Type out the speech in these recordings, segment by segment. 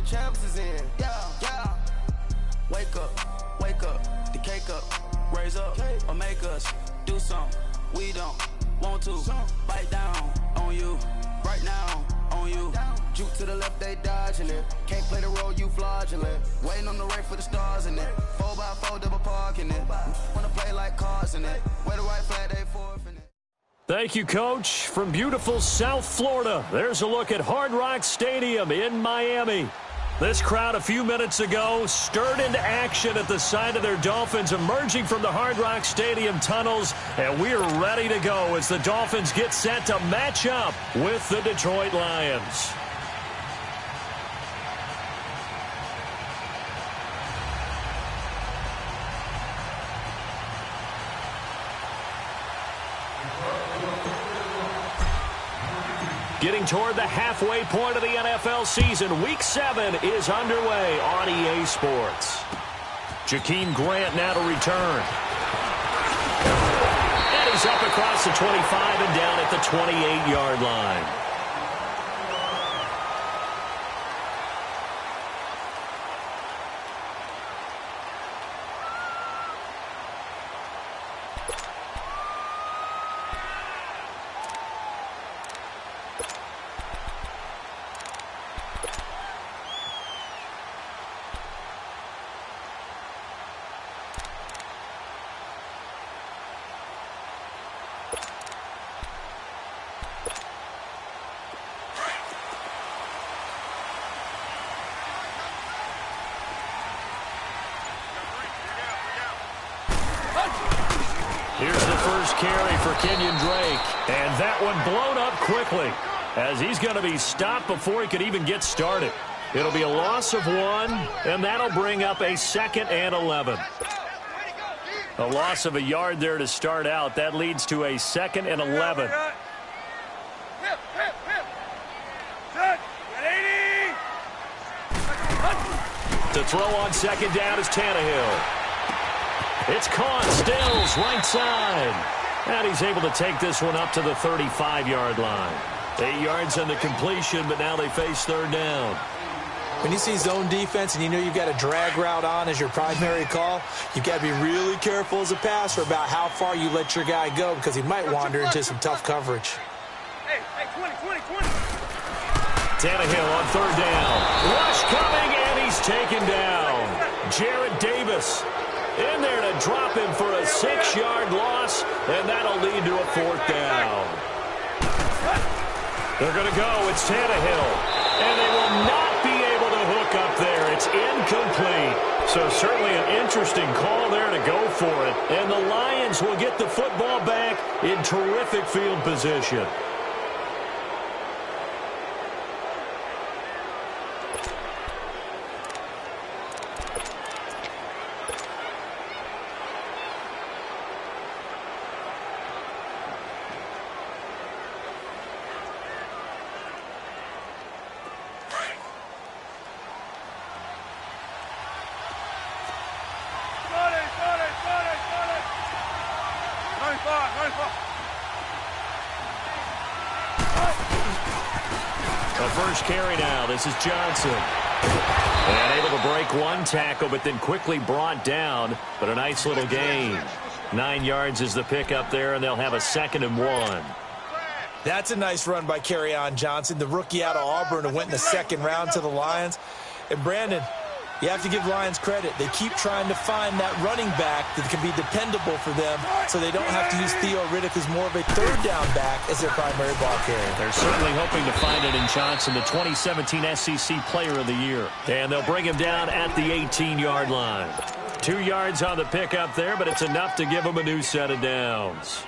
the champs is in. Yeah. Wake up, the cake up, raise up, or make us do something we don't want to. Bite down on you, right now on you. Juke to the left, they dodging it. Can't play the role, you fraudulent. Waiting on the right for the stars in it. 4x4 double parking it. Wanna play like cars in it. Where the right flag, they forfeit it. Thank you, Coach. From beautiful South Florida, there's a look at Hard Rock Stadium in Miami. This crowd a few minutes ago stirred into action at the side of their Dolphins emerging from the Hard Rock Stadium tunnels, and we're ready to go as the Dolphins get set to match up with the Detroit Lions. Getting toward the halfway point of the NFL season, Week 7 is underway on EA Sports. Jakeem Grant now to return. And he's up across the 25 and down at the 28-yard line. Here's the first carry for Kenyon Drake. And that one blown up quickly as he's going to be stopped before he could even get started. It'll be a loss of 1, and that'll bring up a 2nd and 11. A loss of a yard there to start out. That leads to a 2nd and 11. To throw on 2nd down is Tannehill. It's caught. Stills right side. And he's able to take this one up to the 35-yard line. 8 yards on the completion, but now they face 3rd down. When you see zone defense and you know you've got a drag route on as your primary call, you've got to be really careful as a passer about how far you let your guy go because he might wander into some tough coverage. Hey, 20. Tannehill on 3rd down. Rush coming, and he's taken down. Jarrett Davis in there to drop him for a 6-yard loss, and that'll lead to a 4th down. They're going to go. It's Tannehill, and they will not be able to hook up there. It's incomplete. So certainly an interesting call there to go for it, and the Lions will get the football back in terrific field position. The first carry now. This is Johnson. And able to break one tackle, but then quickly brought down. But a nice little gain. 9 yards is the pickup there, and they'll have a 2nd and 1. That's a nice run by Kerryon Johnson, the rookie out of Auburn who went in the 2nd round to the Lions. And Brandon, you have to give Lions credit. They keep trying to find that running back that can be dependable for them so they don't have to use Theo Riddick as more of a 3rd down back as their primary ball carrier. They're certainly hoping to find it in Johnson, the 2017 SEC Player of the Year. And they'll bring him down at the 18-yard line. 2 yards on the pickup there, but it's enough to give him a new set of downs.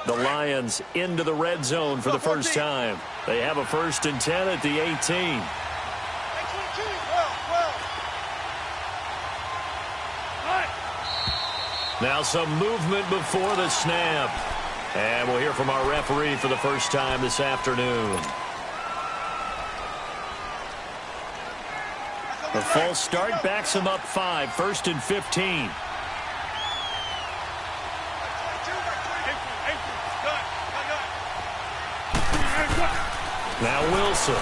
The Lions into the red zone for the first time. They have a 1st and 10 at the 18. Now some movement before the snap. And we'll hear from our referee for the first time this afternoon. The false start backs him up 5, 1st and 15. Now Wilson.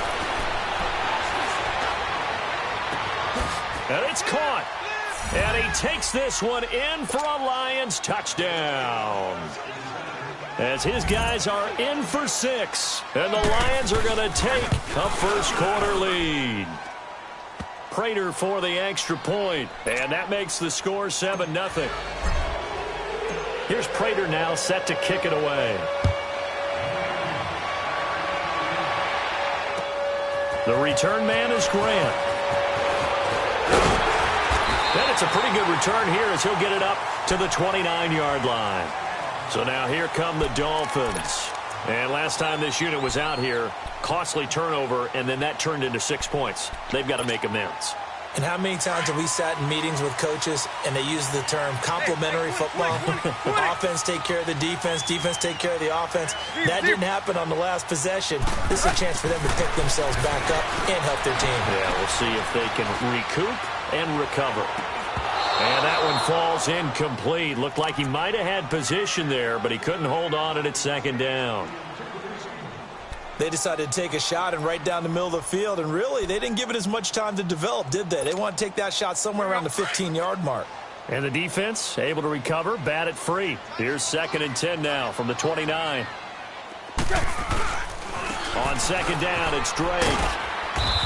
And it's caught. And he takes this one in for a Lions touchdown. As his guys are in for 6. And the Lions are going to take a first-quarter lead. Prater for the extra point. And that makes the score 7-0. Here's Prater now set to kick it away. The return man is Grant. And it's a pretty good return here as he'll get it up to the 29-yard line. So now here come the Dolphins. And last time this unit was out here, costly turnover, and then that turned into 6 points. They've got to make amends. And how many times have we sat in meetings with coaches and they use the term complementary football? Offense take care of the defense, defense take care of the offense. That didn't happen on the last possession. This is a chance for them to pick themselves back up and help their team. Yeah, we'll see if they can recoup and recover. And that one falls incomplete. Looked like he might have had position there, but he couldn't hold on at second down. They decided to take a shot and right down the middle of the field, and really, they didn't give it as much time to develop, did they? They want to take that shot somewhere around the 15-yard mark. And the defense able to recover, bat it free. Here's 2nd and 10 now from the 29. On second down, it's Drake.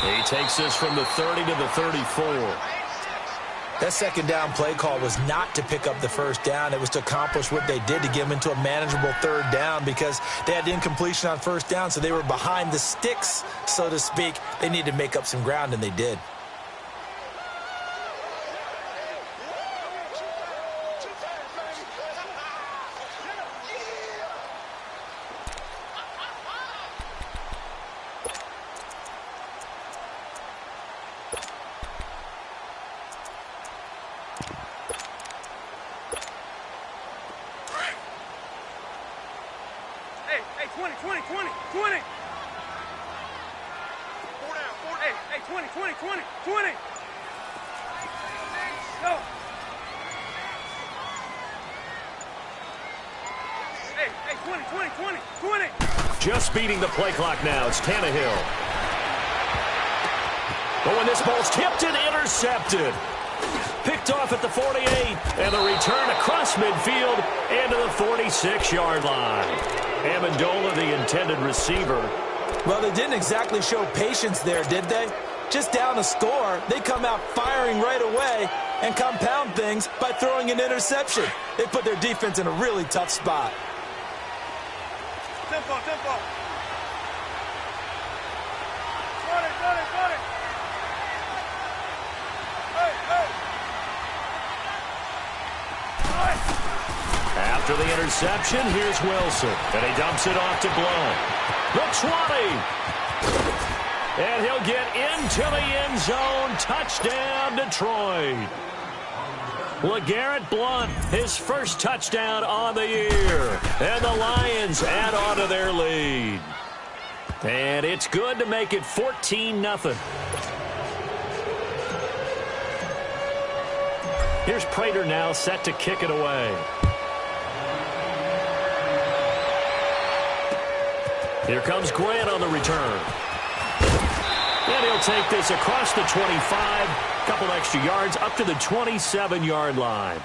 He takes this from the 30 to the 34. That second down play call was not to pick up the first down. It was to accomplish what they did to get them into a manageable third down because they had incompletion on first down, so they were behind the sticks, so to speak. They needed to make up some ground, and they did. Hey, 20. 20. Go. Hey, 20. Just beating the play clock now. It's Tannehill. But when this ball's tipped and intercepted. Picked off at the 48. And the return across midfield into the 46-yard line. Amendola, the intended receiver. Well, they didn't exactly show patience there, did they? Just down a score, they come out firing right away and compound things by throwing an interception. They put their defense in a really tough spot. Tempo. Got it. Hey. After the interception, here's Wilson. And he dumps it off to Blount. The 20. And he'll get into the end zone. Touchdown, Detroit. LeGarrette Blount, his first touchdown on the year. And the Lions add on to their lead. And it's good to make it 14-0. Here's Prater now set to kick it away. Here comes Grant on the return. And he'll take this across the 25. Couple extra yards up to the 27-yard line.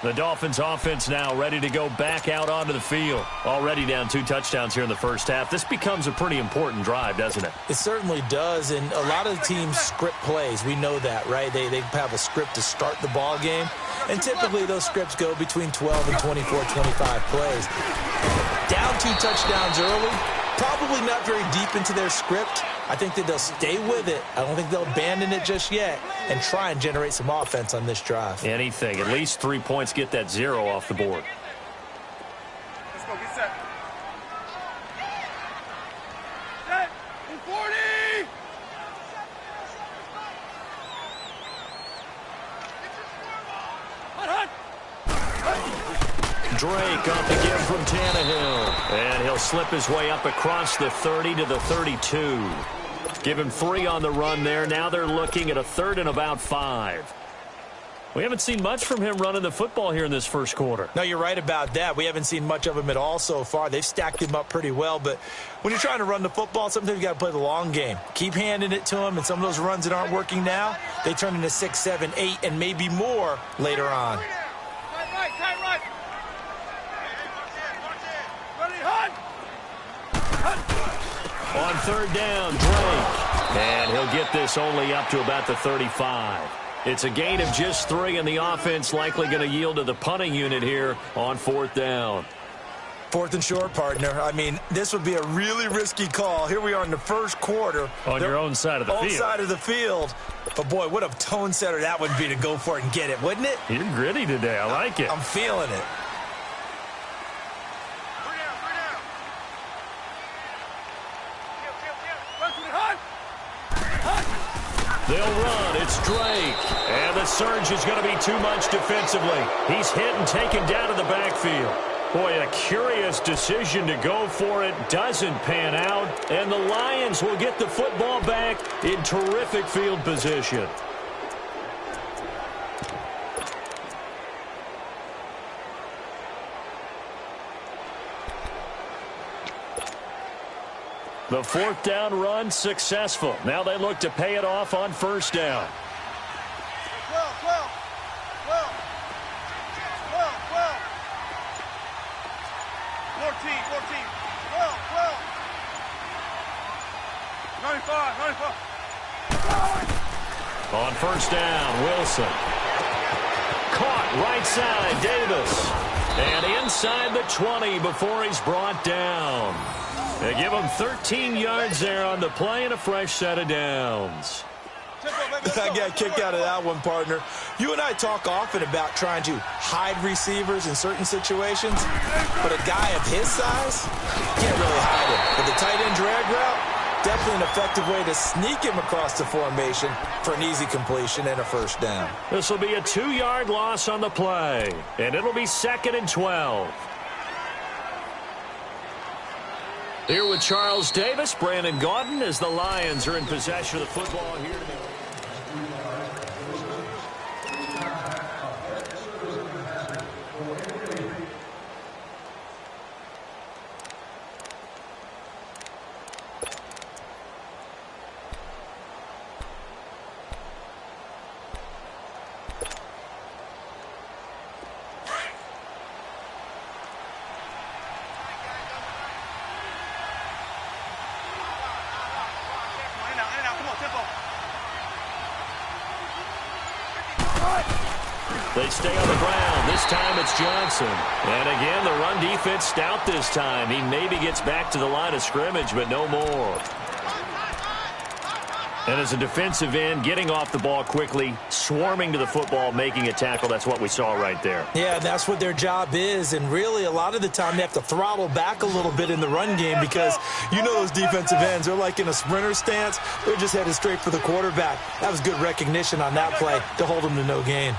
The Dolphins offense now ready to go back out onto the field. Already down 2 touchdowns here in the first half. This becomes a pretty important drive, doesn't it? It certainly does, and a lot of teams script plays. We know that, right? They have a script to start the ball game, and typically those scripts go between 12 and 24, 25 plays. Down 2 touchdowns early, probably not very deep into their script. I think that they'll stay with it. I don't think they'll abandon it just yet and try and generate some offense on this drive. Anything. At least 3 points, get that 0 off the board. Let's go. Get set. Set. 40. Hut. Drake off the give from Tannehill. And he'll slip his way up across the 30 to the 32. Give him 3 on the run there. Now they're looking at a 3rd and about 5. We haven't seen much from him running the football here in this first quarter. No, you're right about that. We haven't seen much of him at all so far. They've stacked him up pretty well, but when you're trying to run the football, sometimes you got to play the long game. Keep handing it to him, and some of those runs that aren't working now, they turn into 6, 7, 8, and maybe more later on. Tight right. On third down, Drake. And he'll get this only up to about the 35. It's a gain of just 3, and the offense likely going to yield to the punting unit here on fourth down. 4th and short, partner. I mean, this would be a really risky call. Here we are in the first quarter. On your own side of the field. Own side of the field. But, boy, what a tone setter that would be to go for it and get it, wouldn't it? You're gritty today. I like it. I'm feeling it. They'll run. It's Drake. And the surge is going to be too much defensively. He's hit and taken down to the backfield. Boy, a curious decision to go for it. Doesn't pan out. And the Lions will get the football back in terrific field position. The fourth down run successful. Now they look to pay it off on first down. 12. 14. 95. On first down, Wilson. Caught right side, Davis. And inside the 20 before he's brought down. They give him 13 yards there on the play and a fresh set of downs. I got a kick out of that one, partner. You and I talk often about trying to hide receivers in certain situations, but a guy of his size, you can't really hide him. But the tight end drag route, definitely an effective way to sneak him across the formation for an easy completion and a first down. This will be a 2-yard loss on the play, and it'll be 2nd and 12. Here with Charles Davis, Brandon Gaudin, as the Lions are in possession of the football here today. They stay on the ground. This time it's Johnson. And again, the run defense stout this time. He maybe gets back to the line of scrimmage, but no more. And as a defensive end, getting off the ball quickly, swarming to the football, making a tackle, that's what we saw right there. Yeah, that's what their job is. And really, a lot of the time, they have to throttle back a little bit in the run game because you know those defensive ends, they're like in a sprinter stance. They're just headed straight for the quarterback. That was good recognition on that play to hold them to no gain.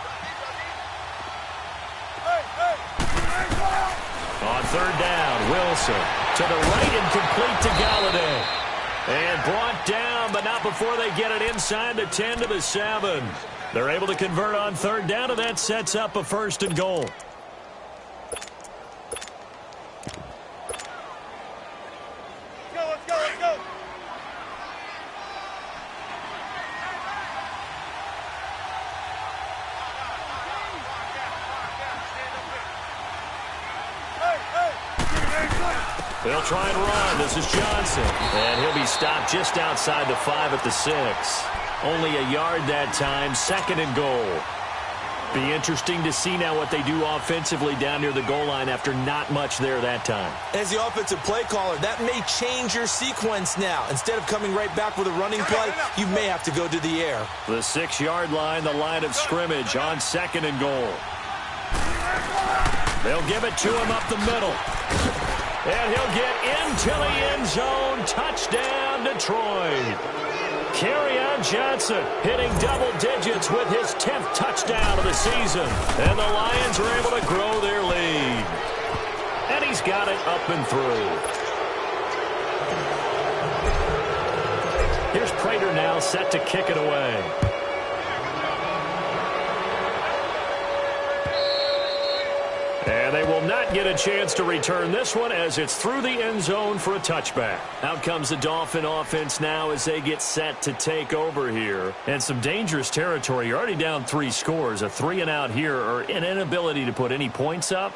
On third down, Wilson to the right and complete to Galladay. And brought down, but not before they get it inside the 10 to the 7. They're able to convert on third down, and that sets up a 1st and goal. Let's go. They'll try and run. This is Johnson. And he'll be stopped just outside the 5 at the 6. Only a yard that time, 2nd and goal. Be interesting to see now what they do offensively down near the goal line after not much there that time. As the offensive play caller, that may change your sequence now. Instead of coming right back with a running play, you may have to go to the air. The 6-yard line, the line of scrimmage on 2nd and goal. They'll give it to him up the middle. And he'll get into the end zone. Touchdown, Detroit. Kerryon Johnson hitting double digits with his 10th touchdown of the season. And the Lions are able to grow their lead. And he's got it up and through. Here's Prater now set to kick it away. get a chance to return this one as it's through the end zone for a touchback. Out comes the Dolphin offense now as they get set to take over here. And some dangerous territory. You're already down 3 scores. A 3-and-out here or an inability to put any points up.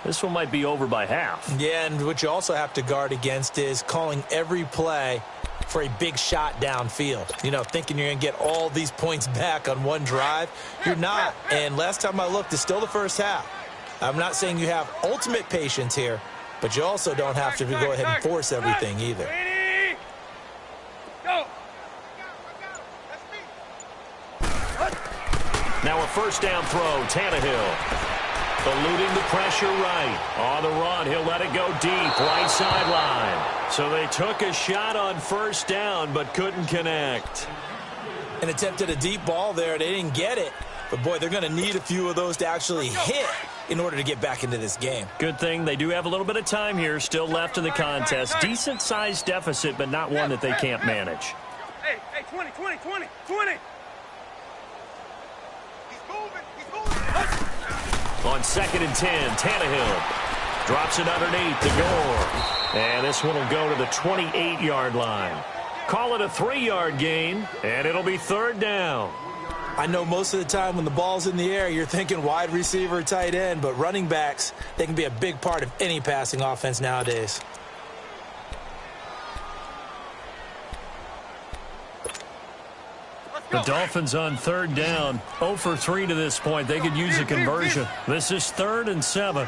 This one might be over by half. Yeah, and what you also have to guard against is calling every play for a big shot downfield. You know, thinking you're going to get all these points back on one drive. You're not. And last time I looked, it's still the first half. I'm not saying you have ultimate patience here, but you also don't have to go ahead and force everything either. Now a first down throw, Tannehill. Eluding the pressure right. On the run, he'll let it go deep, right sideline. So they took a shot on first down, but couldn't connect. An attempt at a deep ball there. They didn't get it. But, boy, they're going to need a few of those to actually hit in order to get back into this game. Good thing they do have a little bit of time here still left in the contest. Decent-sized deficit, but not one that they can't manage. Hey, 20. He's moving. On 2nd and 10, Tannehill drops it underneath to Gore. And this one will go to the 28-yard line. Call it a 3-yard gain, and it'll be 3rd down. I know most of the time when the ball's in the air, you're thinking wide receiver, tight end, but running backs, they can be a big part of any passing offense nowadays. The Dolphins on 3rd down, 0 for 3 to this point. They could use a conversion. This is 3rd and 7.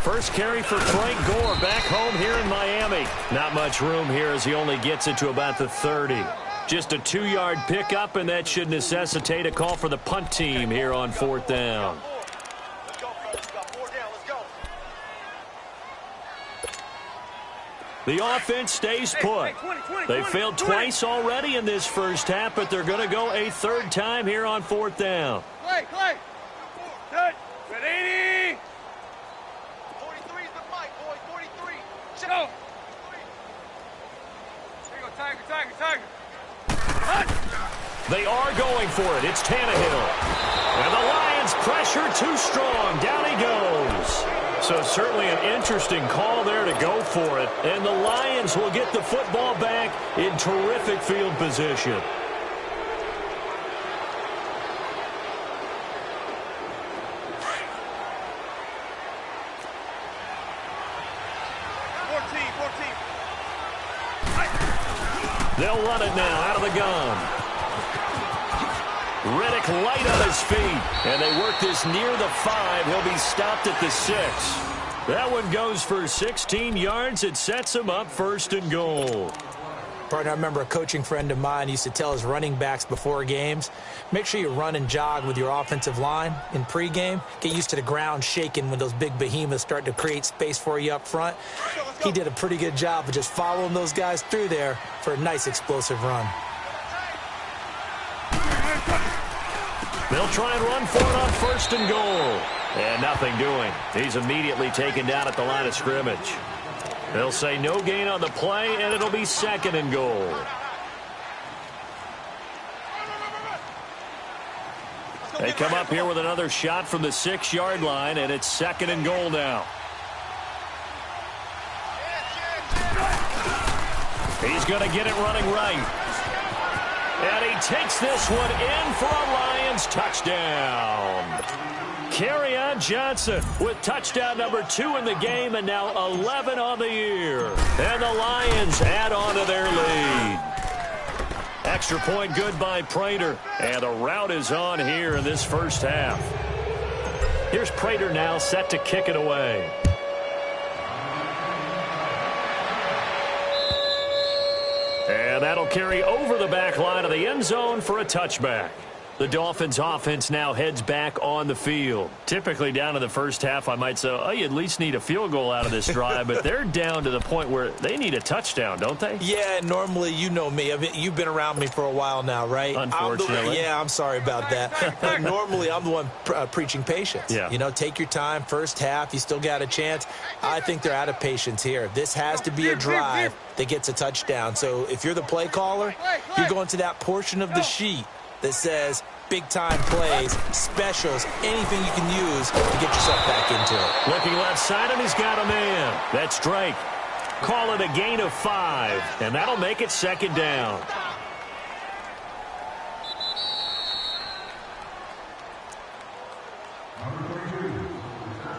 First carry for Frank Gore back home here in Miami. Not much room here as he only gets it to about the 30. Just a 2-yard pickup, and that should necessitate a call for the punt team here on 4th down. The offense stays put. They failed twice already in this first half, but they're going to go a 3rd time here on 4th down. Clay. Good. 80. 43 is the mic, boy. 43. Go. There you go, Tiger. They are going for it. It's Tannehill. And the Lions pressure too strong. Down he goes. So certainly an interesting call there to go for it. And the Lions will get the football back in terrific field position. They'll run it now out of the gun. Riddick light on his feet, and they work this near the 5. He'll be stopped at the 6. That one goes for 16 yards. It sets him up 1st and goal. Partner, I remember a coaching friend of mine used to tell his running backs before games, make sure you run and jog with your offensive line in pregame. Get used to the ground shaking when those big behemoths start to create space for you up front. He did a pretty good job of just following those guys through there for a nice explosive run. They'll try and run for it on 1st and goal. And nothing doing. He's immediately taken down at the line of scrimmage. They'll say no gain on the play, and it'll be 2nd and goal. They come up here with another shot from the 6-yard line, and it's 2nd and goal now. He's going to get it running right. And he takes this one in for a Lions touchdown. Kerryon Johnson with touchdown number 2 in the game, and now 11 on the year. And the Lions add on to their lead. Extra point good by Prater. And the route is on here in this first half. Here's Prater now set to kick it away. And that'll carry over the back line of the end zone for a touchback. The Dolphins offense now heads back on the field. Typically down in the first half, I might say, oh, you at least need a field goal out of this drive, but they're down to the point where they need a touchdown, don't they? Yeah, normally, you know me. I mean, you've been around me for a while now, right? Unfortunately. I'm sorry about that. Normally, I'm the one preaching patience. Yeah. You know, take your time. First half, you still got a chance. I think they're out of patience here. This has to be a drive that gets a touchdown. So if you're the play caller, you're going to that portion of the sheet that says big-time plays, specials, anything you can use to get yourself back into it. Looking left side, and he's got a man. That's Drake. Call it a gain of 5, and that'll make it second down.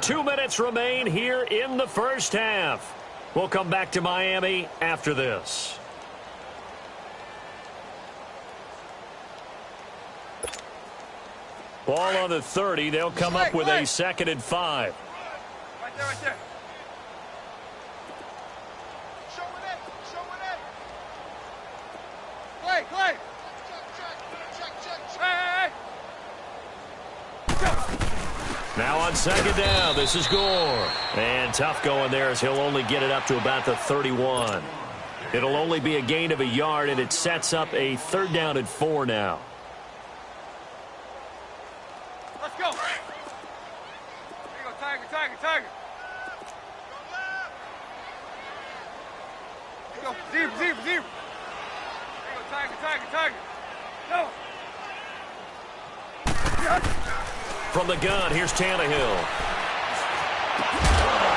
Two minutes remain here in the first half. We'll come back to Miami after this. Ball on the 30. They'll come up with a 2nd and 5. Right there, right there. Show it in. Clay. Check. Hey. Now on 2nd down, this is Gore. And tough going there as he'll only get it up to about the 31. It'll only be a gain of a yard, and it sets up a 3rd down and 4 now. Let's go. There you go, Tiger. There you go, zebra. There you go, Tiger. Go. From the gun, here's Tannehill.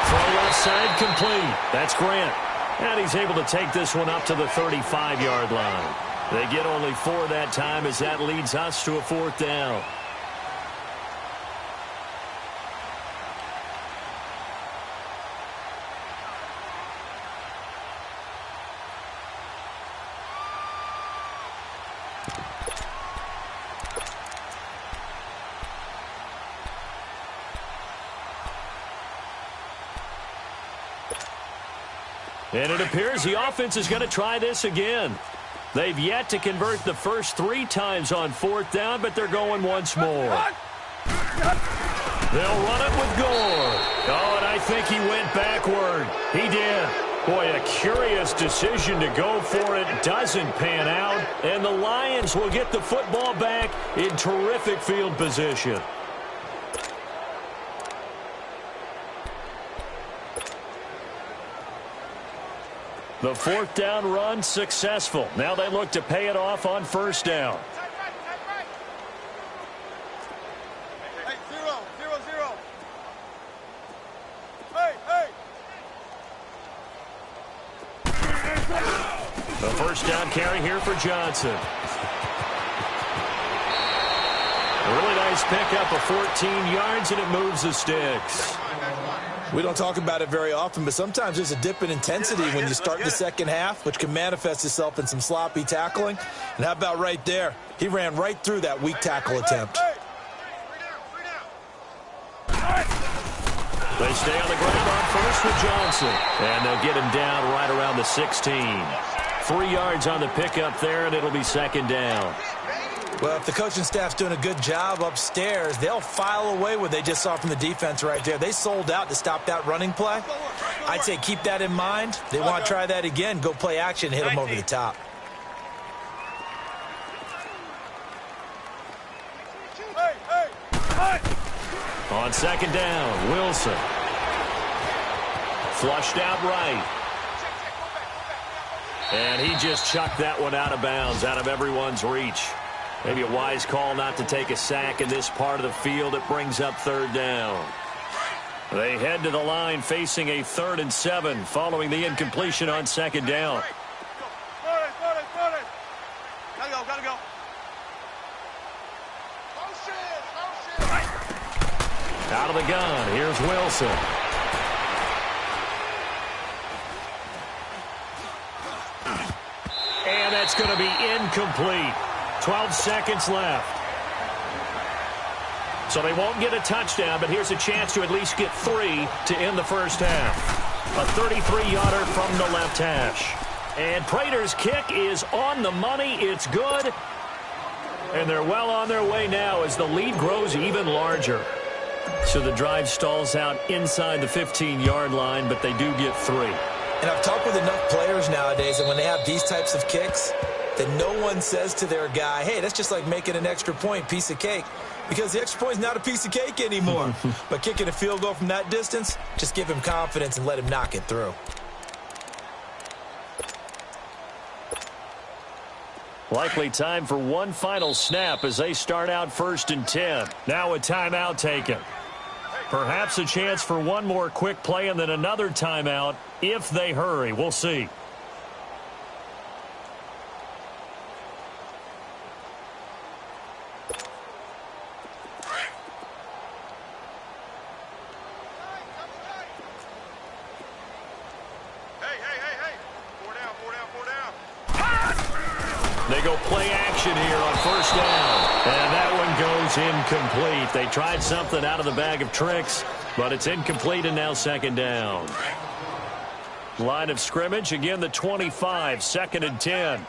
Throw left side complete. That's Grant. And he's able to take this one up to the 35-yard line. They get only 4 that time as that leads us to a 4th down. And it appears the offense is going to try this again. They've yet to convert the first 3 times on 4th down, but they're going once more. They'll run it with Gore. Oh, and I think he went backward. He did. Boy, a curious decision to go for it. Doesn't pan out. And the Lions will get the football back in terrific field position. The 4th down run successful. Now they look to pay it off on 1st down. Hey, 0. Hey. The 1st down carry here for Johnson. A really nice pickup of 14 yards, and it moves the sticks. We don't talk about it very often, but sometimes there's a dip in intensity when you start the second half, which can manifest itself in some sloppy tackling. And how about right there? He ran right through that weak tackle attempt. They stay on the ground on 1st with Johnson. And they'll get him down right around the 16. 3 yards on the pickup there, and it'll be 2nd down. Well, if the coaching staff's doing a good job upstairs, they'll file away what they just saw from the defense right there. They sold out to stop that running play. I'd say keep that in mind. They want to try that again. Go play action, hit them over the top. On 2nd down, Wilson. Flushed out right. And he just chucked that one out of bounds, out of everyone's reach. Maybe a wise call not to take a sack in this part of the field. It brings up 3rd down. They head to the line facing a 3rd and 7 following the incompletion on 2nd down. Gotta go. Out of the gun, here's Wilson. And that's going to be incomplete. 12 seconds left. So they won't get a touchdown, but here's a chance to at least get 3 to end the first half. A 33-yarder from the left hash. And Prater's kick is on the money. It's good. And they're well on their way now as the lead grows even larger. So the drive stalls out inside the 15-yard line, but they do get 3. And I've talked with enough players nowadays that when they have these types of kicks, that no one says to their guy, hey, that's just like making an extra point, piece of cake. Because the extra point is not a piece of cake anymore. But kicking a field goal from that distance, just give him confidence and let him knock it through. Likely time for one final snap as they start out 1st and 10. Now a timeout taken. Perhaps a chance for one more quick play and then another timeout if they hurry. We'll see. They go play action here on 1st down. And that one goes incomplete. They tried something out of the bag of tricks, but it's incomplete and now 2nd down. Line of scrimmage, again the 25, 2nd and 10.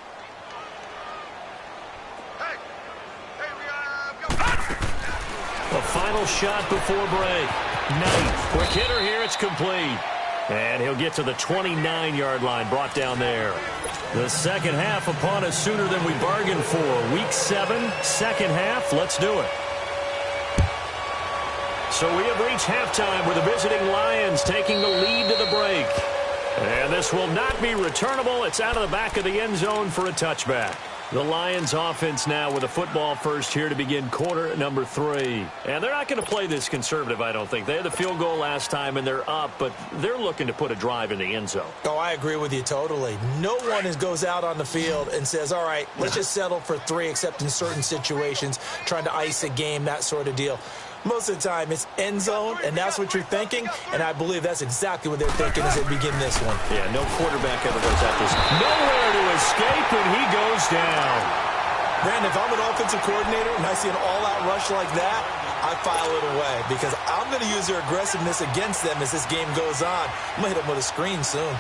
A final shot before break. Knight, quick hitter here, it's complete. And he'll get to the 29-yard line, brought down there. The second half upon us sooner than we bargained for. Week 7, second half. Let's do it. So we have reached halftime with the visiting Lions taking the lead to the break. And this will not be returnable. It's out of the back of the end zone for a touchback. The Lions offense now with a football first here to begin quarter number 3. And they're not going to play this conservative, I don't think. They had the field goal last time, and they're up, but they're looking to put a drive in the end zone. Oh, I agree with you totally. No one goes out on the field and says, all right, let's just settle for 3, except in certain situations, trying to ice a game, that sort of deal. Most of the time, it's end zone, and that's what you're thinking, and I believe that's exactly what they're thinking as they begin this one. Yeah, no quarterback ever goes at this. Nowhere to escape, and he goes down. Brandon, if I'm an offensive coordinator and I see an all-out rush like that, I file it away because I'm going to use their aggressiveness against them as this game goes on. I'm going to hit them with a screen soon.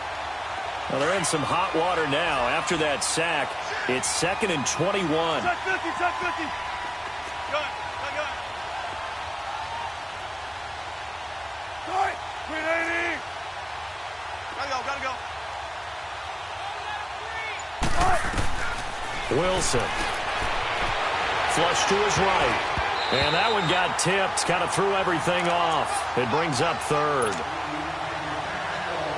Well, they're in some hot water now. After that sack, it's 2nd and 21. Check 50, check 50. Got it. All right, 380. Gotta go. Wilson. Flush to his right. And that one got tipped. Kind of threw everything off. It brings up 3rd.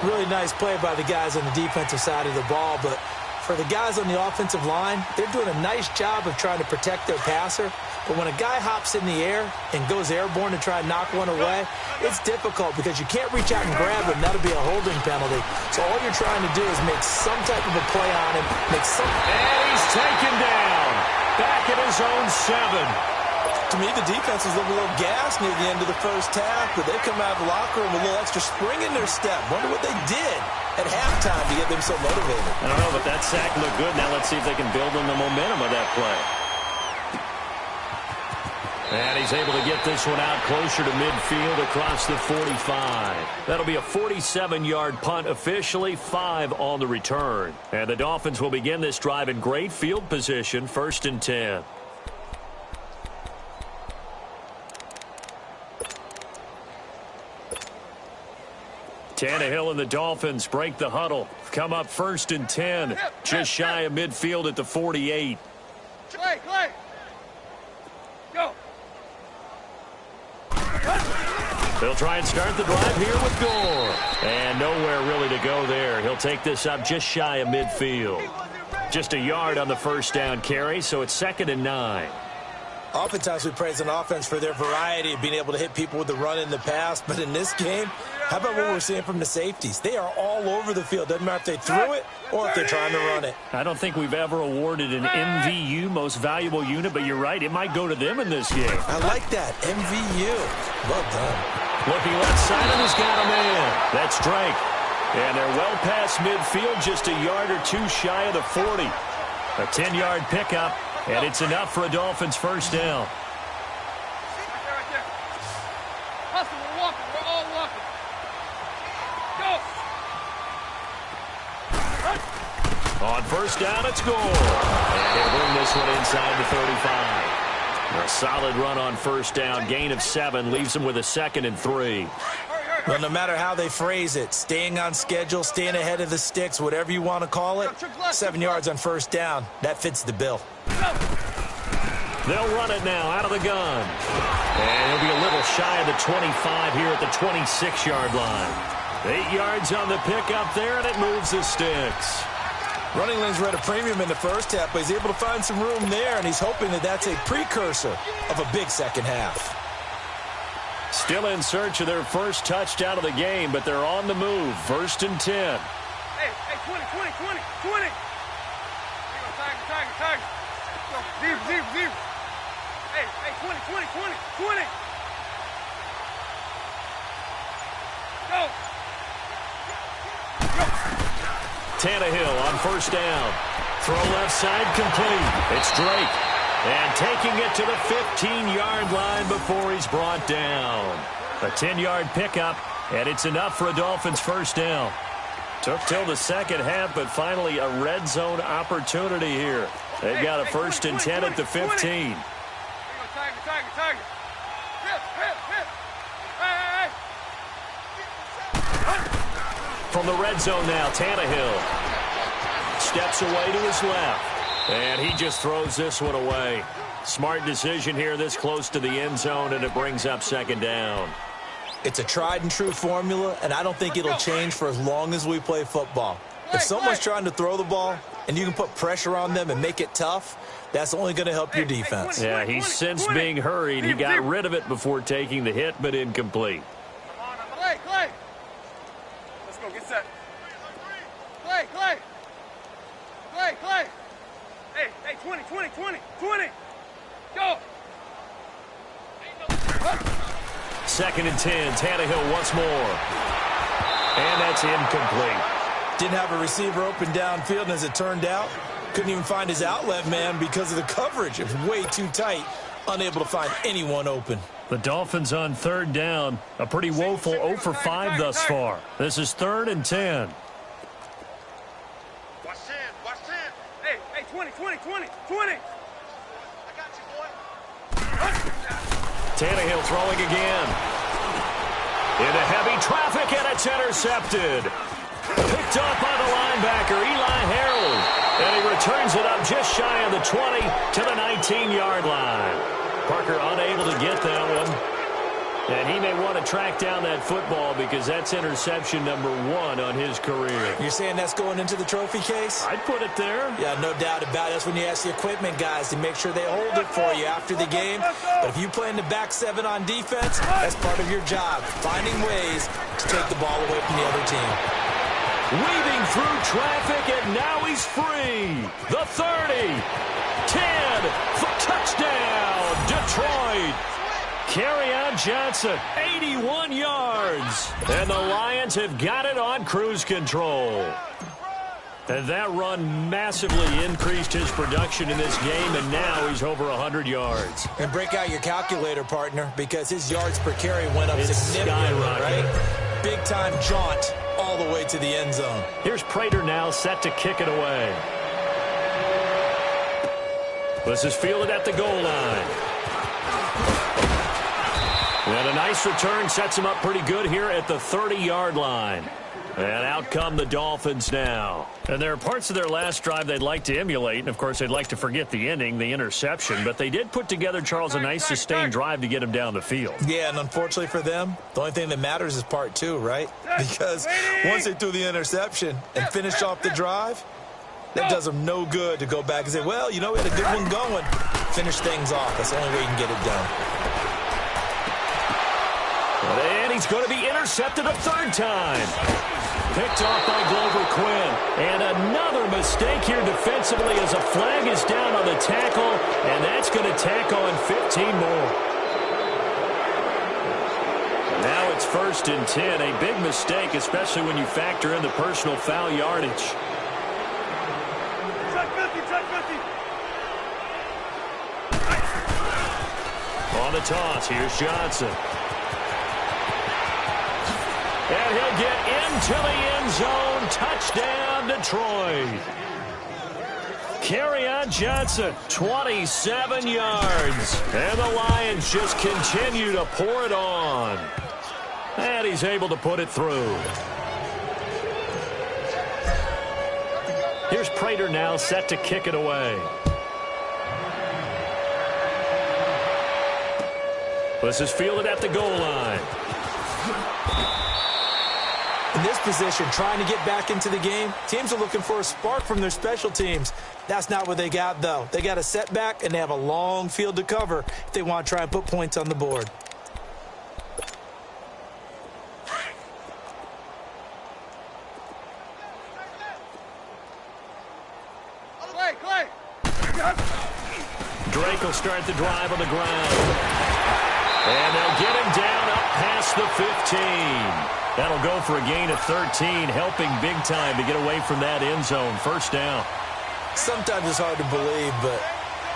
Really nice play by the guys on the defensive side of the ball, but for the guys on the offensive line, they're doing a nice job of trying to protect their passer. But when a guy hops in the air and goes airborne to try and knock one away, it's difficult because you can't reach out and grab him. That'll be a holding penalty. So all you're trying to do is make some type of a play on him. And he's taken down. Back at his own 7. To me, the defense was a little gassed near the end of the first half, but they come out of the locker room with a little extra spring in their step. Wonder what they did at halftime to get them so motivated. I don't know, but that sack looked good. Now let's see if they can build on the momentum of that play. And he's able to get this one out closer to midfield across the 45. That'll be a 47-yard punt officially, 5 on the return. And the Dolphins will begin this drive in great field position, 1st and 10. Tannehill and the Dolphins break the huddle. Come up 1st and 10, just shy of midfield at the 48. Clay. Go. They'll try and start the drive here with Gore. And nowhere really to go there. He'll take this up just shy of midfield. Just a yard on the 1st down carry, so it's 2nd and 9. Oftentimes we praise an offense for their variety of being able to hit people with the run in the pass, but in this game, how about what we're seeing from the safeties? They are all over the field. Doesn't matter if they threw it or if they're trying to run it. I don't think we've ever awarded an MVU, most valuable unit, but you're right, it might go to them in this game. I like that, MVU. Well done. Looking left side, and he's got him in. That's Drake. And they're well past midfield, just a yard or 2 shy of the 40. A 10-yard pickup. And it's enough for a Dolphins 1st down. Right there. Hustle, we're walking. We're all walking. Go. On 1st down, it's Gore. And he'll bring this one inside the 35. A solid run on 1st down. Gain of 7 leaves him with a 2nd and 3. Well, no matter how they phrase it, staying on schedule, staying ahead of the sticks, whatever you want to call it, 7 yards on 1st down, that fits the bill. They'll run it now out of the gun. And he'll be a little shy of the 25 here at the 26-yard line. 8 yards on the pickup there, and it moves the sticks. Running lanes were at a premium in the first half, but he's able to find some room there, and he's hoping that that's a precursor of a big second half. Still in search of their first touchdown of the game, but they're on the move. 1st and 10. Hey, 20. Tiger. Zero. Hey, 20. Go. Tannehill on 1st down. Throw left side complete. It's Drake. And taking it to the 15-yard line before he's brought down. A 10-yard pickup, and it's enough for a Dolphins 1st down. Took till the second half, but finally a red zone opportunity here. They've got a 1st and 10 at the 15. Tiger. Hey. From the red zone now, Tannehill steps away to his left. And he just throws this one away. Smart decision here this close to the end zone, and it brings up 2nd down. It's a tried-and-true formula, and I don't think it'll change for as long as we play football. If someone's trying to throw the ball and you can put pressure on them and make it tough, that's only going to help your defense. Yeah, he's since being hurried. He got rid of it before taking the hit, but incomplete. Clay. Let's go, get set. Clay. Hey, 20. Go. 2nd and 10. Tannehill once more. And that's incomplete. Didn't have a receiver open downfield, and as it turned out, couldn't even find his outlet man because of the coverage. It was way too tight, unable to find anyone open. The Dolphins on 3rd down. A pretty woeful 0 for 5 thus far. This is 3rd and 10. Watch 10. Hey, 20. I got you, boy. Tannehill throwing again. Into heavy traffic, and it's intercepted. Picked up by the linebacker, Eli Harold. And he returns it up just shy of the 20 to the 19-yard line. Parker unable to get that one. And he may want to track down that football because that's interception number 1 on his career. You're saying that's going into the trophy case? I'd put it there. Yeah, no doubt about it. That's when you ask the equipment guys to make sure they hold it for you after the game. But if you play in the back 7 on defense, that's part of your job, finding ways to take the ball away from the other team. Weaving through traffic, and now he's free. The 30, 10, for touchdown, Detroit. Kerryon Johnson, 81 yards. And the Lions have got it on cruise control. And that run massively increased his production in this game, and now he's over 100 yards. And break out your calculator, partner, because his yards per carry went up significantly, skyrocketed. right? Big-time jaunt all the way to the end zone. Here's Prater now set to kick it away. This is fielded at the goal line. And a nice return sets him up pretty good here at the 30-yard line. And out come the Dolphins now. And there are parts of their last drive they'd like to emulate. And, of course, they'd like to forget the ending, the interception. But they did put together, Charles, a nice sustained drive to get him down the field. Yeah, and unfortunately for them, the only thing that matters is part 2, right? Because once they threw the interception and finished off the drive, that does them no good to go back and say, well, you know, we had a good one going. Finish things off. That's the only way you can get it done. And he's going to be intercepted a 3rd time. Picked off by Glover Quinn. And another mistake here defensively as a flag is down on the tackle. And that's going to tack on 15 more. Now it's 1st and 10. A big mistake, especially when you factor in the personal foul yardage. Check 50. On the toss, here's Johnson. And he'll get into the end zone. Touchdown, Detroit. Kerryon Johnson, 27 yards. And the Lions just continue to pour it on. And he's able to put it through. Here's Prater now set to kick it away. This is fielded at the goal line. In this position, trying to get back into the game, teams are looking for a spark from their special teams. That's not what they got, though. They got a setback, and they have a long field to cover if they want to try and put points on the board. Drake will start the drive on the ground. And they'll get him down up past the 15. That'll go for a gain of 13, helping big time to get away from that end zone. First down. Sometimes it's hard to believe, but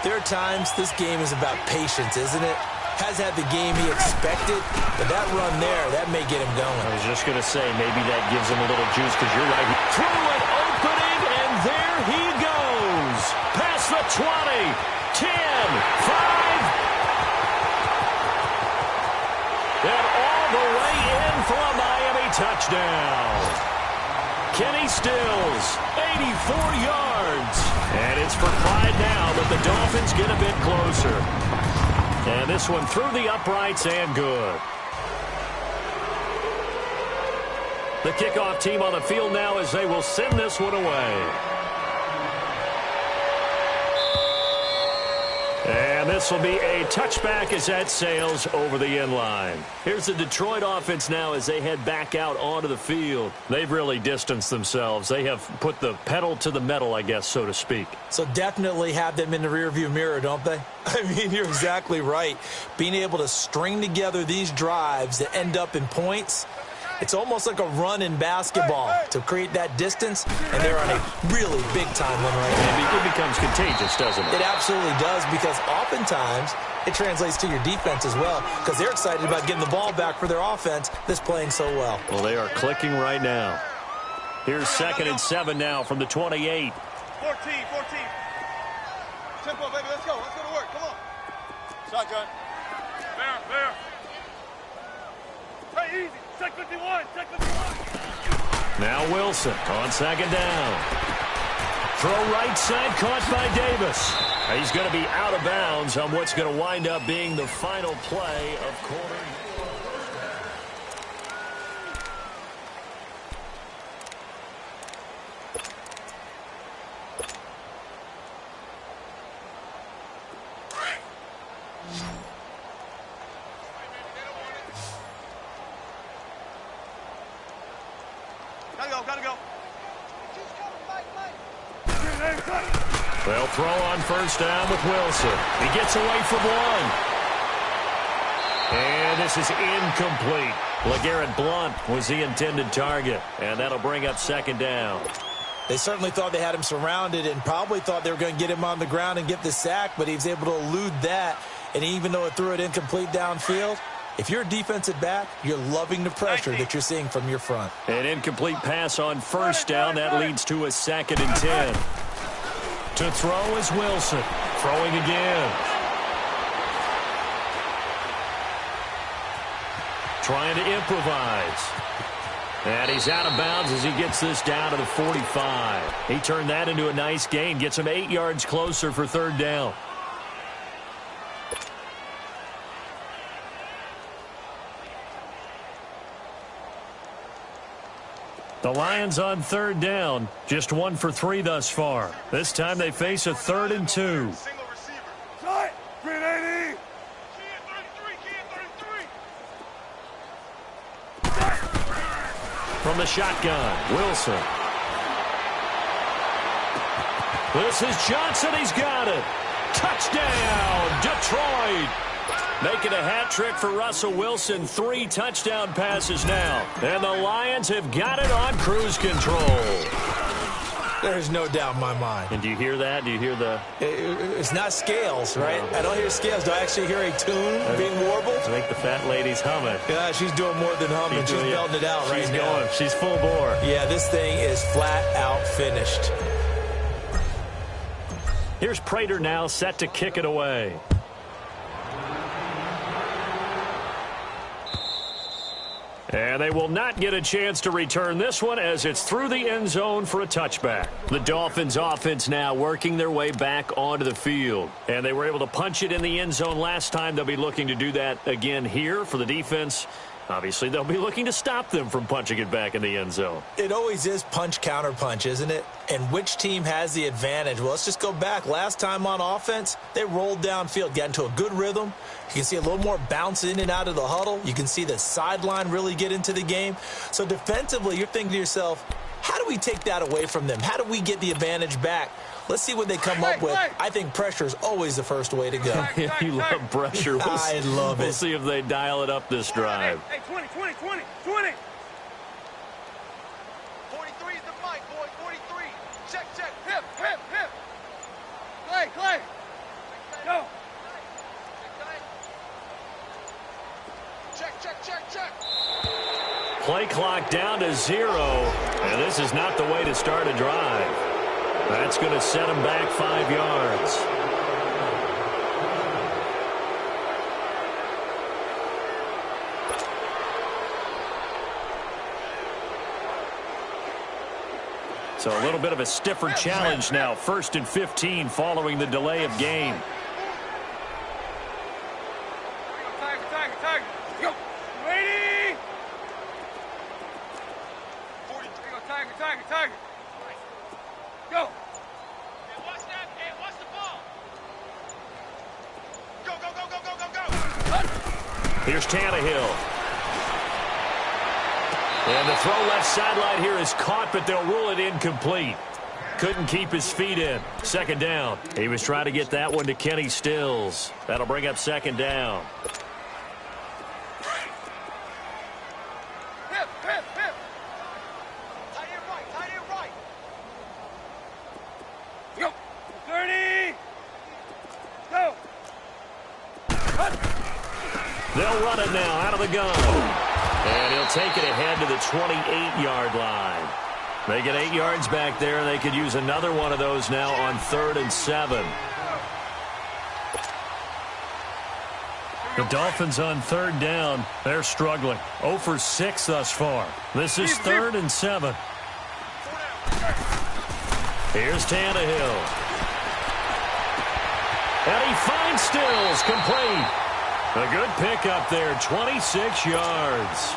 there are times this game is about patience, isn't it? Has had the game he expected, but that run there, that may get him going. I was just going to say, maybe that gives him a little juice, because you're right. He threw an opening, and there he goes. Past the 20, 10, 5. And all the way in for a Miami touchdown. Kenny Stills, 84 yards. And it's for Clyde now, but the Dolphins get a bit closer. And this one through the uprights and good. The kickoff team on the field now as they will send this one away. And this will be a touchback as that sails over the end line. Here's the Detroit offense now as they head back out onto the field. They've really distanced themselves. They have put the pedal to the metal, I guess, so to speak. So definitely have them in the rearview mirror, don't they? I mean, you're exactly right. Being able to string together these drives that end up in points, it's almost like a run in basketball to create that distance, and they're on a really big-time one right now. It becomes contagious, doesn't it? It absolutely does, because oftentimes it translates to your defense as well, because they're excited about getting the ball back for their offense that's playing so well. Well, they are clicking right now. Here's 2nd and 7 now from the 28. 14. Tempo, baby, let's go. Let's go to work. Come on. Shotgun. There. Hey, easy. Check 51. Now Wilson on 2nd down. Throw right side caught by Davis. He's going to be out of bounds on what's going to wind up being the final play of quarter. Gotta go. They'll throw on 1st down with Wilson. He gets away from one. And this is incomplete. LeGarrette Blount was the intended target. And that'll bring up 2nd down. They certainly thought they had him surrounded and probably thought they were going to get him on the ground and get the sack, but he was able to elude that. And even though it threw it incomplete downfield, if you're a defensive back, you're loving the pressure that you're seeing from your front. An incomplete pass on 1st down. That leads to a 2nd and 10. To throw is Wilson. Throwing again. Trying to improvise. And he's out of bounds as he gets this down to the 45. He turned that into a nice gain. Gets him 8 yards closer for 3rd down. The Lions on 3rd down, just 1 for 3 thus far. This time they face a 3rd and 2. Single receiver. Shot. 380. From the shotgun, Wilson. This is Johnson. He's got it. Touchdown, Detroit. Making a hat trick for Russell Wilson. 3 touchdown passes now. And the Lions have got it on cruise control. There's no doubt in my mind. And do you hear that? Do you hear the... It's not scales, right? I don't hear scales. Do I actually hear a tune being warbled? I think the fat lady's humming. Yeah, she's doing more than humming. She's belting it out right now. Going. She's full bore. Yeah, this thing is flat out finished. Here's Prater now set to kick it away. And they will not get a chance to return this one as it's through the end zone for a touchback. The Dolphins offense now working their way back onto the field. And they were able to punch it in the end zone last time. They'll be looking to do that again here for the defense. Obviously, they'll be looking to stop them from punching it back in the end zone. It always is punch, counter punch, isn't it? And which team has the advantage? Well, let's just go back. Last time on offense, they rolled downfield, got into a good rhythm. You can see a little more bounce in and out of the huddle. You can see the sideline really get into the game. So defensively, you're thinking to yourself, how do we take that away from them? How do we get the advantage back? Let's see what they come up with. I think pressure is always the first way to go. You love pressure. I love it. We'll see if they dial it up this drive. Hey, 20. 43 is the mic, boy. 43. Check. Hip. Clay. Go. Check. Play clock down to 0, and this is not the way to start a drive. That's going to set him back 5 yards. So a little bit of a stiffer challenge now. 1st and 15 following the delay of game. Tiger. Go. Ready? 40. Tiger. Go. Hey, watch that. Hey, watch the ball. Go. Here's Tannehill. And the throw left sideline here is caught, but they'll rule it incomplete. Couldn't keep his feet in. 2nd down. He was trying to get that one to Kenny Stills. That'll bring up 2nd down. Hip. Tight end right. Go. 30. Go. They'll run it now out of the gun. And he'll take it ahead to the 28-yard line. They get 8 yards back there, and they could use another one of those now on 3rd and 7. The Dolphins on 3rd down. They're struggling. 0 for 6 thus far. This is 3rd and 7. Here's Tannehill. And he finds Stills complete. A good pickup there, 26 yards.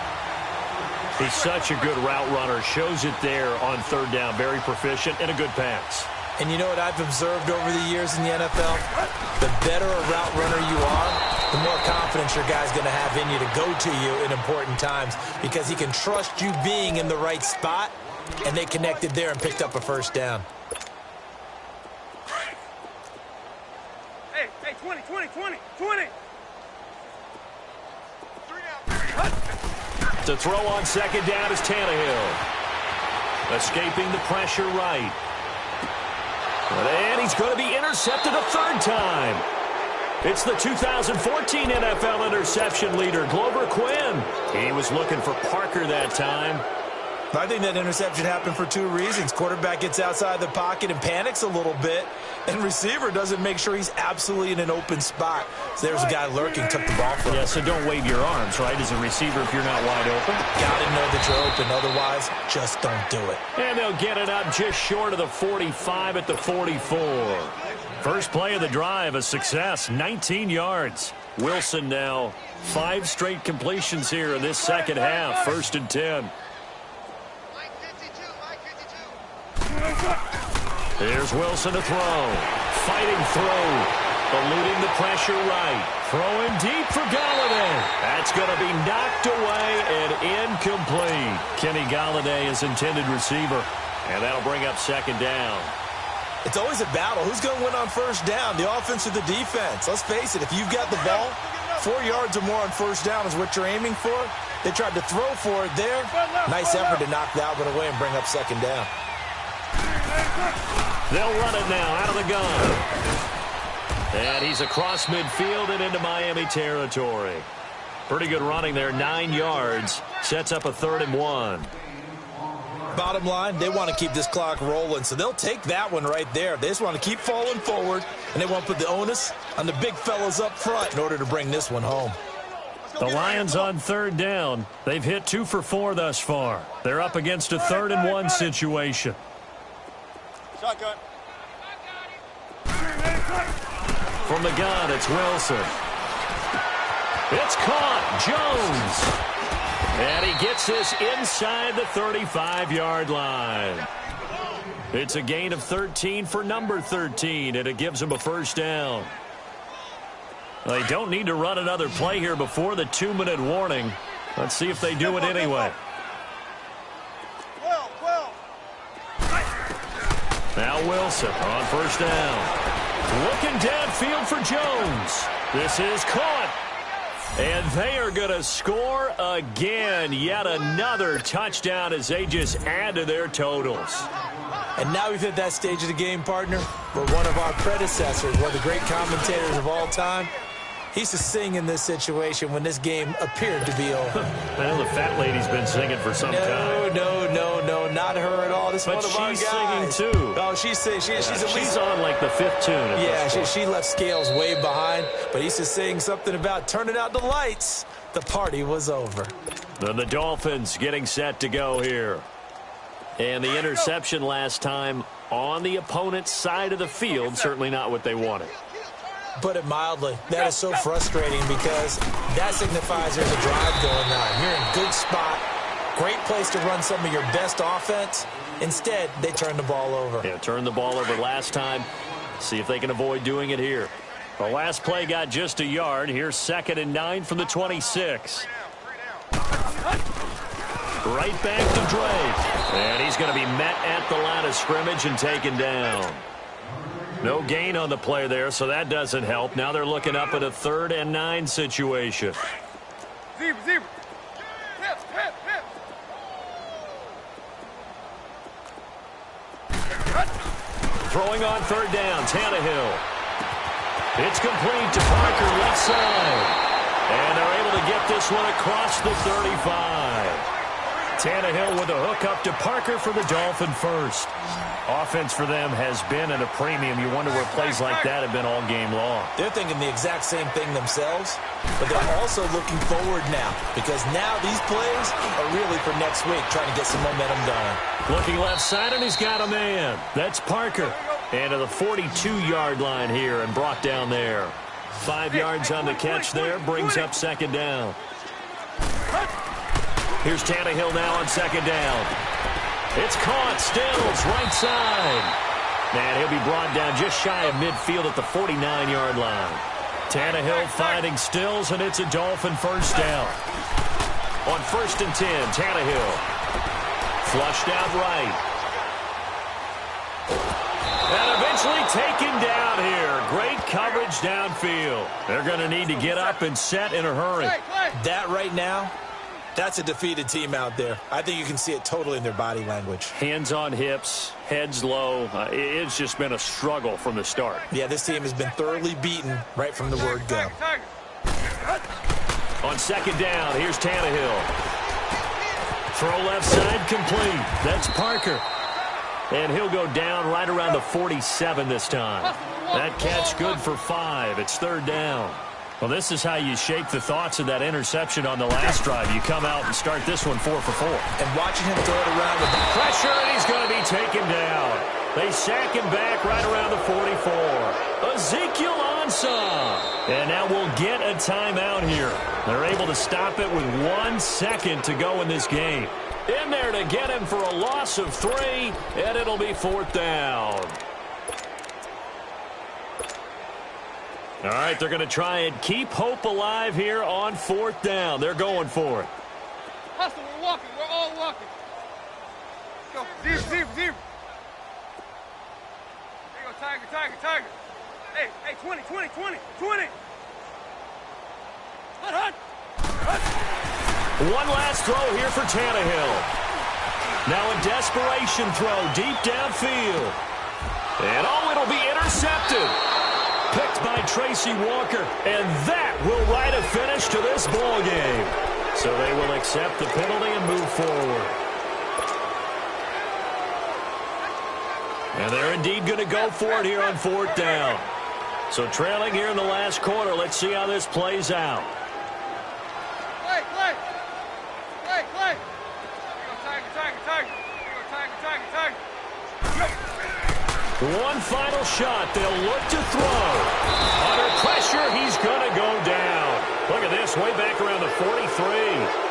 He's such a good route runner. Shows it there on 3rd down. Very proficient and a good pass. And you know what I've observed over the years in the NFL? The better a route runner you are, the more confidence your guy's going to have in you to go to you in important times because he can trust you being in the right spot, and they connected there and picked up a 1st down. Hey, 20. To throw on 2nd down is Tannehill. Escaping the pressure right. And he's going to be intercepted a 3rd time. It's the 2014 NFL interception leader, Glover Quinn. He was looking for Parker that time. I think that interception happened for 2 reasons. Quarterback gets outside the pocket and panics a little bit, and receiver doesn't make sure he's absolutely in an open spot. So there's a guy lurking, took the ball from him. Yeah, so don't wave your arms, right, as a receiver if you're not wide open. Got to know that you're open. Otherwise, just don't do it. And they'll get it up just short of the 45 at the 44. First play of the drive, a success, 19 yards. Wilson now 5 straight completions here in this 2nd half, 1st and 10. Here's Wilson to throw. Fighting through. Eluding the pressure right. Throwing deep for Galladay. That's going to be knocked away and incomplete. Kenny Galladay is intended receiver. And that'll bring up 2nd down. It's always a battle. Who's going to win on 1st down, the offense or the defense? Let's face it, if you've got the ball, 4 yards or more on 1st down is what you're aiming for. They tried to throw for it there. Nice effort to knock that one away and bring up 2nd down. They'll run it now out of the gun. And he's across midfield and into Miami territory. Pretty good running there, 9 yards. Sets up a 3rd and 1. Bottom line, they want to keep this clock rolling, so they'll take that one right there. They just want to keep falling forward, and they want to put the onus on the big fellas up front in order to bring this one home. The Lions on 3rd down. They've hit 2 for 4 thus far. They're up against a 3rd and 1 situation. Shotgun. From the gun, it's Wilson. It's caught. Jones. And he gets this inside the 35-yard line. It's a gain of 13 for number 13, and it gives him a first down. They don't need to run another play here before the 2-minute warning. Let's see if they do it anyway. Now Wilson on first down. Looking downfield for Jones. This is caught. And they are going to score again. Yet another touchdown as they just add to their totals. And now we've hit that stage of the game, partner, where one of our predecessors, one of the great commentators of all time, he used to sing in this situation when this game appeared to be over. I know the fat lady's been singing for some time. No, not her at all. This is one of our guys. But she's singing, too. Oh, she's singing. She's on, like, the 5th tune. Yeah, she left Scales way behind, but he used to sing something about turning out the lights. The party was over. Then the Dolphins getting set to go here. And the interception last time on the opponent's side of the field, certainly not what they wanted. Put it mildly, that is so frustrating because that signifies there's a drive going on. You're in a good spot, great place to run some of your best offense. Instead, they turn the ball over. Yeah, turned the ball over last time. See if they can avoid doing it here. The last play got just a yard. Here's 2nd and 9 from the 26. Right back to Drake. And he's going to be met at the line of scrimmage and taken down. No gain on the play there, so that doesn't help. Now they're looking up at a 3rd and 9 situation. Zebra. Hip. Throwing on 3rd down, Tannehill. It's complete to Parker, left side. And they're able to get this one across the 35. Tannehill with a hook up to Parker for the Dolphin first. Offense for them has been at a premium. You wonder where plays like that have been all game long. They're thinking the exact same thing themselves, but they're also looking forward now because now these plays are really for next week, trying to get some momentum going. Looking left side, and he's got a man. That's Parker. And to the 42-yard line here and brought down there. 5 yards on the catch there, brings up 2nd down. Here's Tannehill now on 2nd down. It's caught. Stills, right side. And he'll be brought down just shy of midfield at the 49-yard line. Tannehill finding Stills, and it's a Dolphin first down. On 1st and 10, Tannehill. Flushed out right. And eventually taken down here. Great coverage downfield. They're going to need to get up and set in a hurry. That right now, that's a defeated team out there. I think you can see it totally in their body language. Hands on hips, heads low. It's just been a struggle from the start. Yeah, this team has been thoroughly beaten right from the word go. On 2nd down, here's Tannehill. Throw left side complete. That's Parker. And he'll go down right around the 47 this time. That catch good for 5. It's 3rd down. Well, this is how you shake the thoughts of that interception on the last drive. You come out and start this one 4 for 4. And watching him throw it around with the pressure, and he's going to be taken down. They sack him back right around the 44. Ezekiel Ansah. And now we'll get a timeout here. They're able to stop it with 1 second to go in this game. In there to get him for a loss of 3, and it'll be 4th down. All right, they're going to try and keep hope alive here on 4th down. They're going for it. Hustle, we're walking. We're all walking. Go, zebra. There you go, tiger. Hey, 20. Hut. One last throw here for Tannehill. Now a desperation throw deep downfield. And it'll be intercepted. Picked by Tracy Walker, and that will write a finish to this ball game. So they will accept the penalty and move forward. And they're indeed going to go for it here on 4th down. So trailing here in the last quarter, let's see how this plays out. Play. Tiger. One final shot. They'll look to throw. Under pressure, he's going to go down. Look at this, way back around the 43.